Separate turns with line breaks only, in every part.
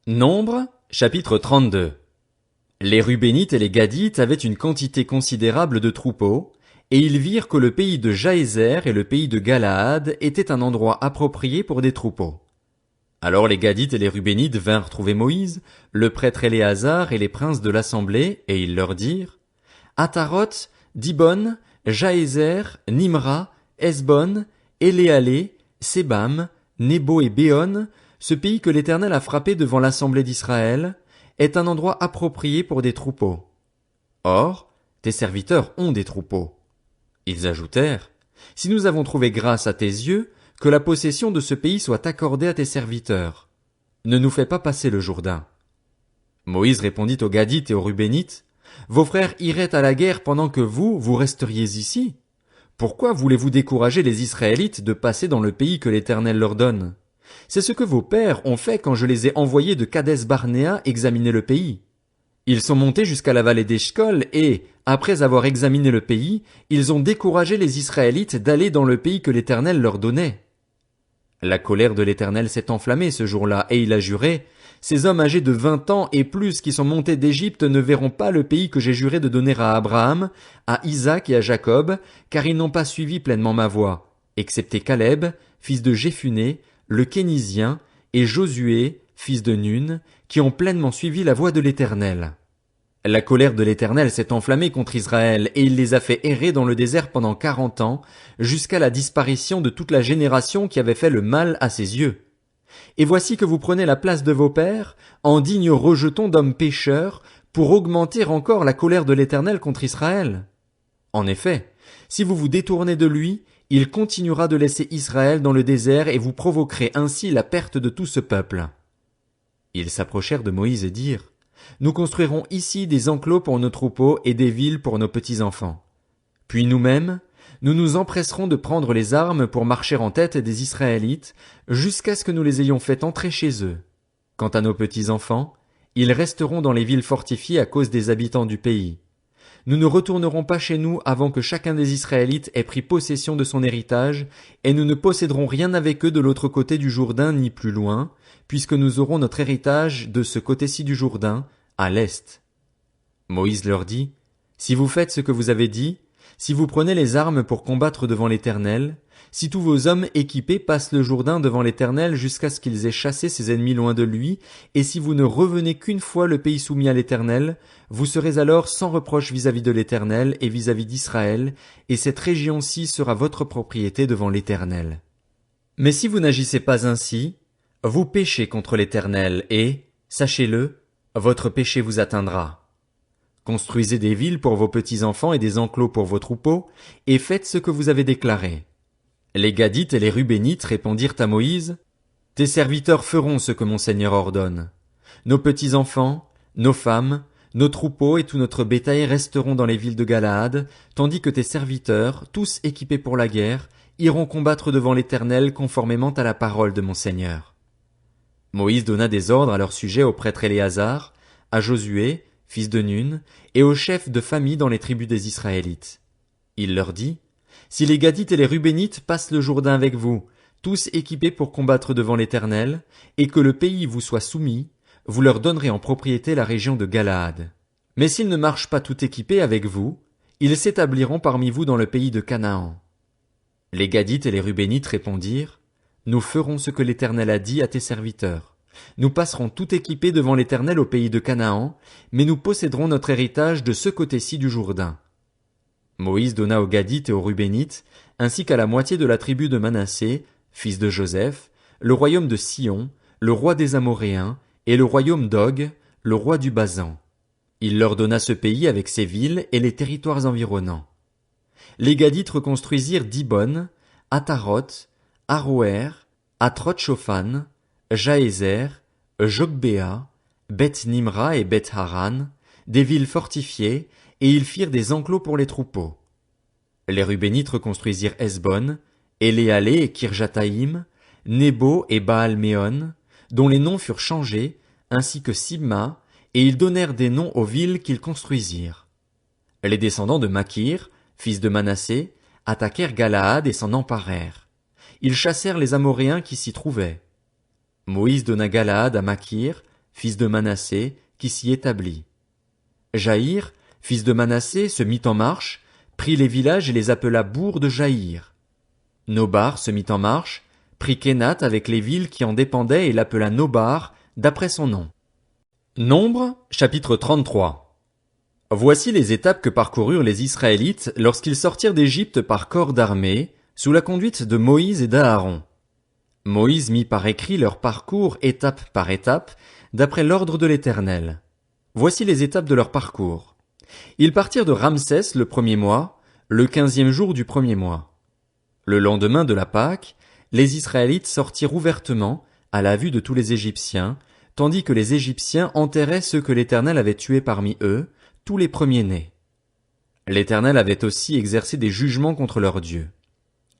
Nombre, chapitre 32. Les Rubénites et les Gadites avaient une quantité considérable de troupeaux, et ils virent que le pays de Jaézer et le pays de Galaad étaient un endroit approprié pour des troupeaux. Alors les Gadites et les Rubénites vinrent trouver Moïse, le prêtre Éléazar et les princes de l'assemblée, et ils leur dirent: Ataroth, Dibon, Jaézer, Nimra, Hesbon, Éléalé, Sébam, Nebo et Béon, ce pays que l'Éternel a frappé devant l'assemblée d'Israël, est un endroit approprié pour des troupeaux. Or, tes serviteurs ont des troupeaux. Ils ajoutèrent: Si nous avons trouvé grâce à tes yeux, que la possession de ce pays soit accordée à tes serviteurs. Ne nous fais pas passer le Jourdain. Moïse répondit aux Gadites et aux Rubénites: Vos frères iraient à la guerre pendant que vous resteriez ici. Pourquoi voulez-vous décourager les Israélites de passer dans le pays que l'Éternel leur donne? C'est ce que vos pères ont fait quand je les ai envoyés de Kadès-Barnéa examiner le pays. Ils sont montés jusqu'à la vallée d'Eshcol et, après avoir examiné le pays, ils ont découragé les Israélites d'aller dans le pays que l'Éternel leur donnait. La colère de l'Éternel s'est enflammée ce jour-là, et il a juré: Ces hommes âgés de 20 ans et plus qui sont montés d'Égypte ne verront pas le pays que j'ai juré de donner à Abraham, à Isaac et à Jacob, car ils n'ont pas suivi pleinement ma voie, excepté Caleb, fils de Jéphuné, le Kénizien, et Josué, fils de Nun, qui ont pleinement suivi la voie de l'Éternel. La colère de l'Éternel s'est enflammée contre Israël, et il les a fait errer dans le désert pendant 40 ans, jusqu'à la disparition de toute la génération qui avait fait le mal à ses yeux. Et voici que vous prenez la place de vos pères, en dignes rejetons d'hommes pécheurs, pour augmenter encore la colère de l'Éternel contre Israël. En effet, si vous vous détournez de lui, il continuera de laisser Israël dans le désert et vous provoquerez ainsi la perte de tout ce peuple. Ils s'approchèrent de Moïse et dirent: Nous construirons ici des enclos pour nos troupeaux et des villes pour nos petits-enfants. Puis nous-mêmes, nous nous empresserons de prendre les armes pour marcher en tête des Israélites, jusqu'à ce que nous les ayons fait entrer chez eux. Quant à nos petits-enfants, ils resteront dans les villes fortifiées à cause des habitants du pays. Nous ne retournerons pas chez nous avant que chacun des Israélites ait pris possession de son héritage, et nous ne posséderons rien avec eux de l'autre côté du Jourdain ni plus loin, puisque nous aurons notre héritage de ce côté-ci du Jourdain, à l'est. Moïse leur dit: Si vous faites ce que vous avez dit, si vous prenez les armes pour combattre devant l'Éternel, si tous vos hommes équipés passent le Jourdain devant l'Éternel jusqu'à ce qu'ils aient chassé ses ennemis loin de lui, et si vous ne revenez qu'une fois le pays soumis à l'Éternel, vous serez alors sans reproche vis-à-vis de l'Éternel et vis-à-vis d'Israël, et cette région-ci sera votre propriété devant l'Éternel. Mais si vous n'agissez pas ainsi, vous péchez contre l'Éternel et, sachez-le, votre péché vous atteindra. Construisez des villes pour vos petits-enfants et des enclos pour vos troupeaux, et faites ce que vous avez déclaré. Les Gadites et les Rubénites répondirent à Moïse: Tes serviteurs feront ce que mon Seigneur ordonne. Nos petits-enfants, nos femmes, nos troupeaux et tout notre bétail resteront dans les villes de Galaad, tandis que tes serviteurs, tous équipés pour la guerre, iront combattre devant l'Éternel conformément à la parole de mon Seigneur. Moïse donna des ordres à leur sujet au prêtre Éléazar, à Josué, fils de Nun, et aux chefs de famille dans les tribus des Israélites. Il leur dit: Si les Gadites et les Rubénites passent le Jourdain avec vous, tous équipés pour combattre devant l'Éternel, et que le pays vous soit soumis, vous leur donnerez en propriété la région de Galaad. Mais s'ils ne marchent pas tout équipés avec vous, ils s'établiront parmi vous dans le pays de Canaan. Les Gadites et les Rubénites répondirent: Nous ferons ce que l'Éternel a dit à tes serviteurs. Nous passerons tout équipés devant l'Éternel au pays de Canaan, mais nous posséderons notre héritage de ce côté-ci du Jourdain. Moïse donna aux Gadites et aux Rubénites, ainsi qu'à la moitié de la tribu de Manassé, fils de Joseph, le royaume de Sion, le roi des Amoréens, et le royaume d'Og, le roi du Basan. Il leur donna ce pays avec ses villes et les territoires environnants. Les Gadites reconstruisirent Dibon, Ataroth, Aroer, Atroth-Shophan, Jaézer, Jogbéa, Beth-Nimra et Beth-Haran, des villes fortifiées, et ils firent des enclos pour les troupeaux. Les Rubénites reconstruisirent Hesbon, Éléalé et Kirjataïm, Nebo et Baal-Méon, dont les noms furent changés, ainsi que Sibma, et ils donnèrent des noms aux villes qu'ils construisirent. Les descendants de Makir, fils de Manassé, attaquèrent Galaad et s'en emparèrent. Ils chassèrent les Amoréens qui s'y trouvaient. Moïse donna Galaad à Makir, fils de Manassé, qui s'y établit. Jaïr, fils de Manassé, se mit en marche, prit les villages et les appela bourgs de Jaïr. Nobar se mit en marche, prit Kénath avec les villes qui en dépendaient et l'appela Nobar, d'après son nom. Nombre, chapitre 33. Voici les étapes que parcoururent les Israélites lorsqu'ils sortirent d'Égypte par corps d'armée, sous la conduite de Moïse et d'Aaron. Moïse mit par écrit leur parcours étape par étape, d'après l'ordre de l'Éternel. Voici les étapes de leur parcours. Ils partirent de Ramsès le premier mois, le 15e jour du premier mois. Le lendemain de la Pâque, les Israélites sortirent ouvertement, à la vue de tous les Égyptiens, tandis que les Égyptiens enterraient ceux que l'Éternel avait tués parmi eux, tous les premiers-nés. L'Éternel avait aussi exercé des jugements contre leurs dieux.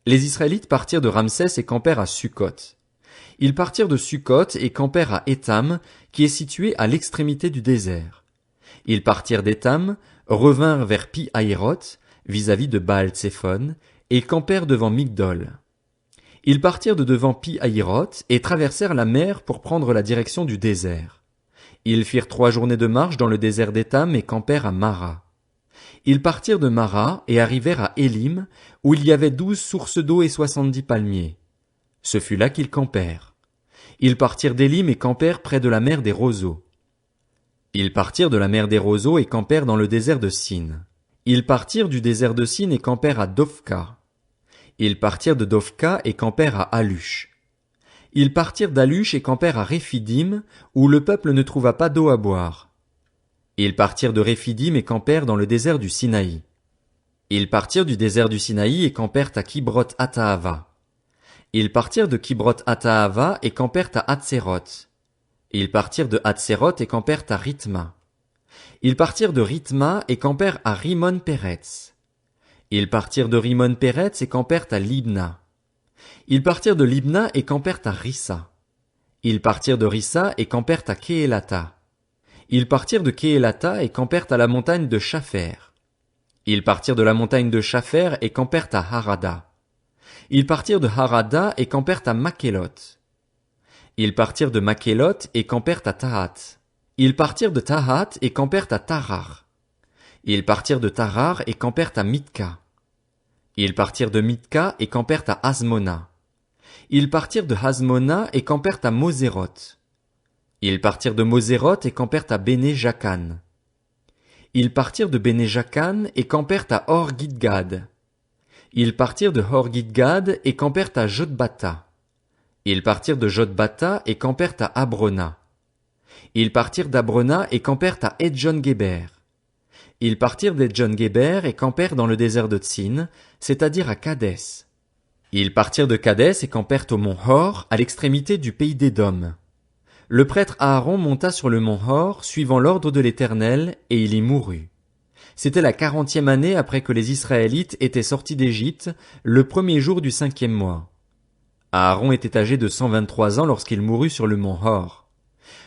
Les Israélites partirent de Ramsès et campèrent à Sukkot. Ils partirent de Sukkot et campèrent à Étam, qui est situé à l'extrémité du désert. Ils partirent d'Étam, revinrent vers Pi-Hahiroth, vis-à-vis de Baal-Tséphon, et campèrent devant Migdol. Ils partirent de devant Pi-Hahiroth et traversèrent la mer pour prendre la direction du désert. Ils firent 3 journées de marche dans le désert d'Étam et campèrent à Mara. Ils partirent de Mara et arrivèrent à Élim, où il y avait 12 sources d'eau et 70 palmiers. Ce fut là qu'ils campèrent. Ils partirent d'Élim et campèrent près de la mer des roseaux. Ils partirent de la mer des roseaux et campèrent dans le désert de Sin. Ils partirent du désert de Sin et campèrent à Dofka. Ils partirent de Dofka et campèrent à Alush. Ils partirent d'Alush et campèrent à Réphidim, où le peuple ne trouva pas d'eau à boire. Ils partirent de Réphidim et campèrent dans le désert du Sinaï. Ils partirent du désert du Sinaï et campèrent à Kibroth Hattaava. Ils partirent de Kibroth Hattaava et campèrent à Hatséroth. Ils partirent de Hatséroth et campèrent à Rithma. Ils partirent de Rithma et campèrent à Rimon-Péretz. Ils partirent de Rimon-Péretz et campèrent à Libna. Ils partirent de Libna et campèrent à Rissa. Ils partirent de Rissa et campèrent à Kéhélatha. Ils partirent de Kéhélatha et campèrent à la montagne de Shapher. Ils partirent de la montagne de Shapher et campèrent à Harada. Ils partirent de Harada et campèrent à Makhéloth. Ils partirent de Makhéloth et campèrent à Tahat. Ils partirent de Tahat et campèrent à Tarar. Ils partirent de Tarar et campèrent à Mitka. Ils partirent de Mitka et campèrent à Hasmona. Ils partirent de Hasmona et campèrent à Moséroth. Ils partirent de Moséroth et campèrent à Béné-Jacan. Ils partirent de Béné-Jacan et campèrent à Hor-Gidgad. Ils partirent de Hor-Gidgad et campèrent à Jotbata. Ils partirent de Jotbata et campèrent à Abrona. Ils partirent d'Abrona et campèrent à Edjon-Géber. Ils partirent d'Edjon-Géber et campèrent dans le désert de Tsin, c'est-à-dire à Kadès. Ils partirent de Kadès et campèrent au mont Hor, à l'extrémité du pays d'Édom. Le prêtre Aaron monta sur le mont Hor, suivant l'ordre de l'Éternel, et il y mourut. C'était la 40e année après que les Israélites étaient sortis d'Égypte, le premier jour du 5e mois. Aaron était âgé de 123 ans lorsqu'il mourut sur le mont Hor.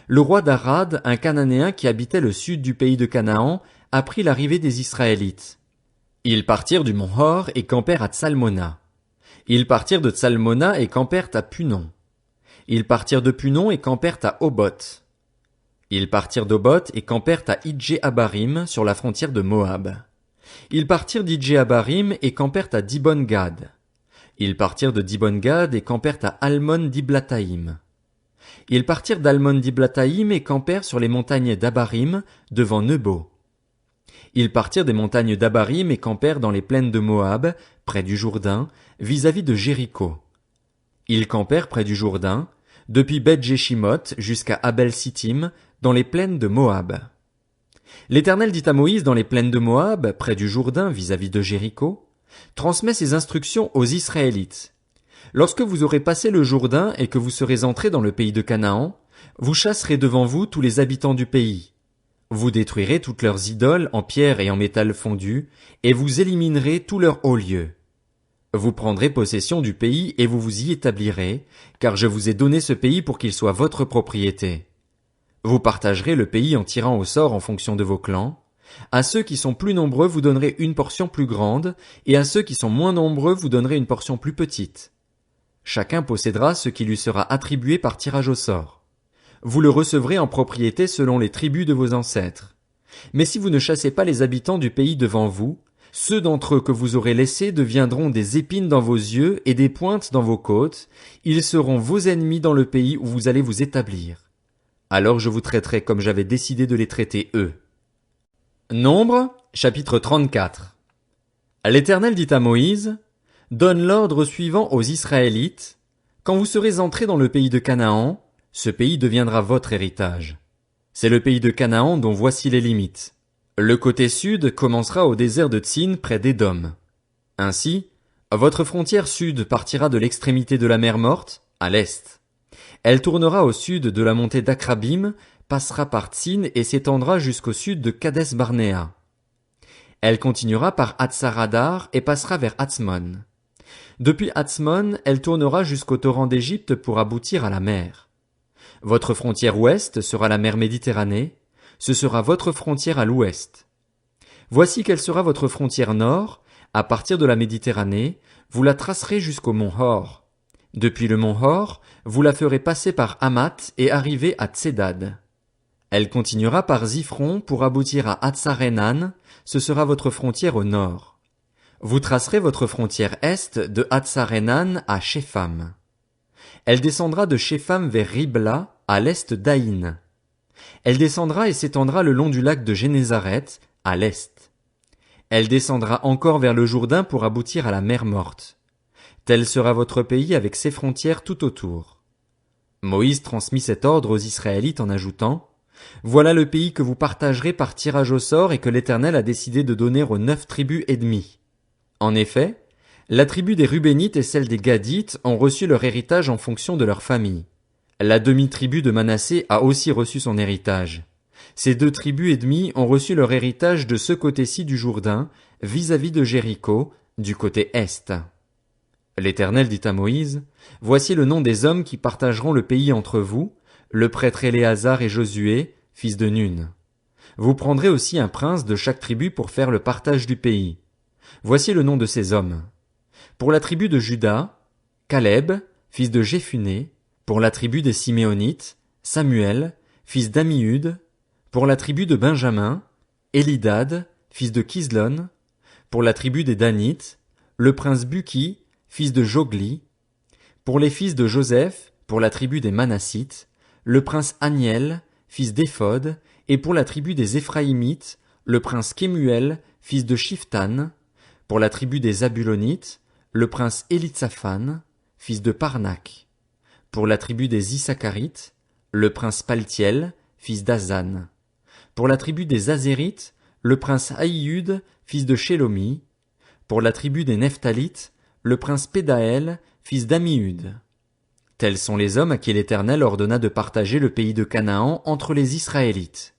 Le roi d'Arad, un Cananéen qui habitait le sud du pays de Canaan, apprit l'arrivée des Israélites. Ils partirent du mont Hor et campèrent à Tsalmona. Ils partirent de Tsalmona et campèrent à Punon. Ils partirent de Punon et campèrent à Oboth. Ils partirent d'Oboth et campèrent à Idjé-Abarim sur la frontière de Moab. Ils partirent d'Idjé-Abarim et campèrent à Dibon-Gad. Ils partirent de Dibon-Gad et campèrent à Almon-Diblataïm. Ils partirent d'Almon-Diblataïm et campèrent sur les montagnes d'Abarim, devant Nebo. Ils partirent des montagnes d'Abarim et campèrent dans les plaines de Moab, près du Jourdain, vis-à-vis de Jéricho. Ils campèrent près du Jourdain, depuis Beth-Jéchimoth jusqu'à Abel-Sittim, dans les plaines de Moab. L'Éternel dit à Moïse dans les plaines de Moab, près du Jourdain, vis-à-vis de Jéricho, transmets ces instructions aux Israélites. Lorsque vous aurez passé le Jourdain et que vous serez entrés dans le pays de Canaan, vous chasserez devant vous tous les habitants du pays. Vous détruirez toutes leurs idoles en pierre et en métal fondu, et vous éliminerez tous leurs hauts lieux. Vous prendrez possession du pays et vous vous y établirez, car je vous ai donné ce pays pour qu'il soit votre propriété. Vous partagerez le pays en tirant au sort en fonction de vos clans. À ceux qui sont plus nombreux vous donnerez une portion plus grande, et à ceux qui sont moins nombreux vous donnerez une portion plus petite. Chacun possédera ce qui lui sera attribué par tirage au sort. vous le recevrez en propriété selon les tribus de vos ancêtres. Mais si vous ne chassez pas les habitants du pays devant vous, ceux d'entre eux que vous aurez laissés deviendront des épines dans vos yeux et des pointes dans vos côtes, ils seront vos ennemis dans le pays où vous allez vous établir. Alors je vous traiterai comme j'avais décidé de les traiter eux. Nombre, chapitre 34. L'Éternel dit à Moïse, donne l'ordre suivant aux Israélites, quand vous serez entrés dans le pays de Canaan, ce pays deviendra votre héritage. C'est le pays de Canaan dont voici les limites. Le côté sud commencera au désert de Tsin près d'Édom. Ainsi, votre frontière sud partira de l'extrémité de la mer Morte, à l'est. Elle tournera au sud de la montée d'Akrabim, passera par Tsin et s'étendra jusqu'au sud de Kades Barnéa. Elle continuera par Hatsaradar et passera vers Hatzmon. Depuis Hatzmon, elle tournera jusqu'au torrent d'Égypte pour aboutir à la mer. Votre frontière ouest sera la mer Méditerranée, ce sera votre frontière à l'ouest. Voici quelle sera votre frontière nord, à partir de la Méditerranée, vous la tracerez jusqu'au mont Hor. Depuis le mont Hor, vous la ferez passer par Hamath et arriver à Tsedad. Elle continuera par Ziphron pour aboutir à Hatsarenan, ce sera votre frontière au nord. Vous tracerez votre frontière est de Hatsarenan à Shepham. Elle descendra de Shepham vers Ribla, à l'est d'Aïn. Elle descendra et s'étendra le long du lac de Génézaret, à l'est. Elle descendra encore vers le Jourdain pour aboutir à la mer Morte. Tel sera votre pays avec ses frontières tout autour. Moïse transmit cet ordre aux Israélites en ajoutant, voilà le pays que vous partagerez par tirage au sort et que l'Éternel a décidé de donner aux 9 tribus et demie. En effet, la tribu des Rubénites et celle des Gadites ont reçu leur héritage en fonction de leur famille. La demi-tribu de Manassé a aussi reçu son héritage. Ces 2 tribus et demie ont reçu leur héritage de ce côté-ci du Jourdain, vis-à-vis de Jéricho, du côté est. L'Éternel dit à Moïse, voici le nom des hommes qui partageront le pays entre vous, le prêtre Éléazar et Josué, fils de Nun. Vous prendrez aussi un prince de chaque tribu pour faire le partage du pays. Voici le nom de ces hommes. Pour la tribu de Juda, Caleb, fils de Jéphuné. Pour la tribu des Siméonites, Samuel, fils d'Ammiud. Pour la tribu de Benjamin, Élidad, fils de Kislon. Pour la tribu des Danites, le prince Buki, fils de Jogli. Pour les fils de Joseph, pour la tribu des Manassites, le prince Aniel, fils d'Éphod, et pour la tribu des Éphraïmites, le prince Kemuel, fils de Shiftan. Pour la tribu des Zabulonites, le prince Élitsaphan, fils de Parnak. Pour la tribu des Issacharites, le prince Paltiel, fils d'Azan. Pour la tribu des Azérites, le prince Aïud, fils de Shelomi. Pour la tribu des Nephtalites, le prince Pédaël, fils d'Ammiud. Tels sont les hommes à qui l'Éternel ordonna de partager le pays de Canaan entre les Israélites.